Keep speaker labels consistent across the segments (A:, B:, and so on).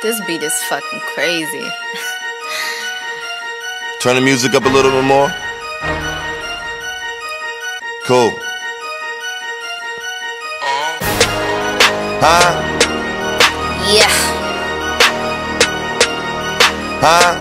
A: This beat is fucking crazy.
B: Turn the music up a little bit more. Cool. Huh?
A: Yeah.
B: Huh?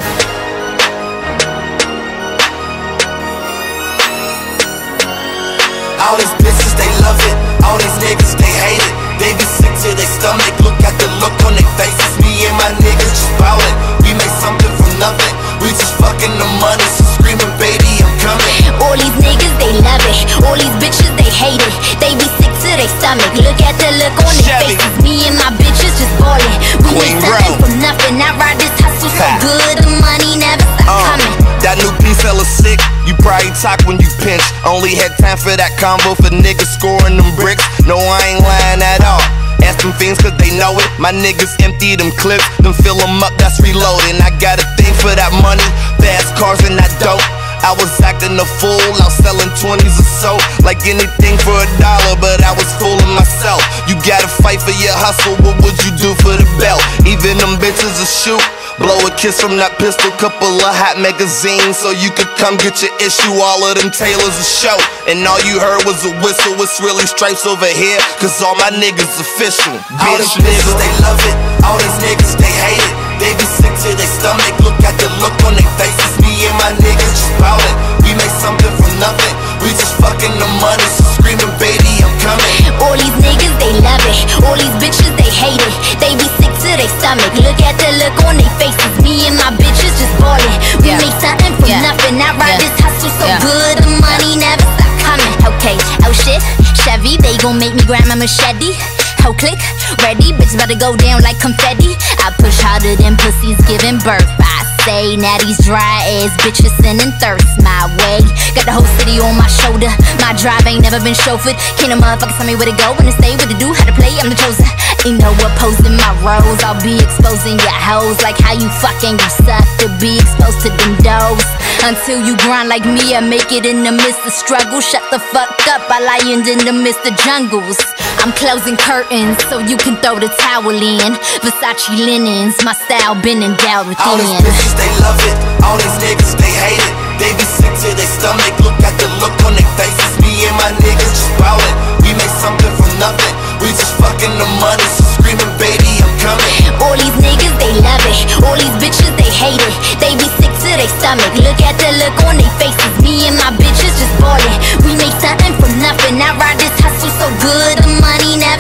C: All these bitches, they love it. All these niggas, they hate it. They be sick to their stomach. Look at the look on their faces. Me and my niggas just ballin'. We make something from nothing. We just fucking the money. So screaming, baby, I'm coming.
D: All these niggas, they love it. All these bitches, they hate it. They be sick to their stomach. Look at the look on their faces. Me and my bitches just ballin'. We make something from nothing. I ride this hustle so good. The money never stop coming.
C: That new piece hella sick. You probably talk when you pinch. Only had time for that combo for niggas scoring them bricks. No, I ain't lying at all. Ask them fiends cause they know it. My niggas empty them clips, then fill them up, that's reloading. I got a thing for that money, fast cars and that dope. I was acting a fool, I was selling 20s or so. Like anything for $1, but I was fooling myself. You gotta fight for your hustle, what would you do for the belt? Even them bitches will shoot. Blow a kiss from that pistol, couple of hot magazines, so you could come get your issue. All of them tailors a show, and all you heard was a whistle. It's really stripes over here, cause all my niggas official. All these niggas, they love it. All these niggas, they hate it. They be sick to their stomach. Look at the look on their faces. Me and my niggas just ballin'. We make something from nothing. We just fucking the money, so screaming, baby, I'm coming.
D: All these niggas, they love it. All these bitches, they hate it. They be sick to their stomach. Look at the look on their faces. Me and my bitches just ballin'. We make something from nothing. I ride this hustle so good. The money never stop coming. Okay, oh shit, Chevy, they gon' make me grab my machete. Ho click, ready, bitch about to go down like confetti. I push harder than pussies giving birth. I say, now these dry ass bitches sending thirst my way. Got the whole city on my shoulder. My drive ain't never been chauffeured. Can't no motherfucker tell me where to go, when to stay, what to do, how to play, I'm the chosen. Ain't no opposing my roles. I'll be exposing your hoes. Like how you fucking you suck to be exposed to them doors. Until you grind like me, I make it in the midst of struggle. Shut the fuck up, I lie in the midst of jungles. I'm closing curtains so you can throw the towel in. Versace linens, my style been endowed with
C: all these bitches, they love it. All these niggas, they hate it. They be sick to their stomach. Look at the look on their faces. Me and my niggas just ballin'. We make something from nothing. We just fucking the money, so screaming, baby, I'm coming.
D: All these niggas, they love it. All these bitches, they hate it. They be sick to their stomach. Look at the look on their faces. Me and my bitches just ballin'. We make something from nothing. I ride this hustle so good. The money never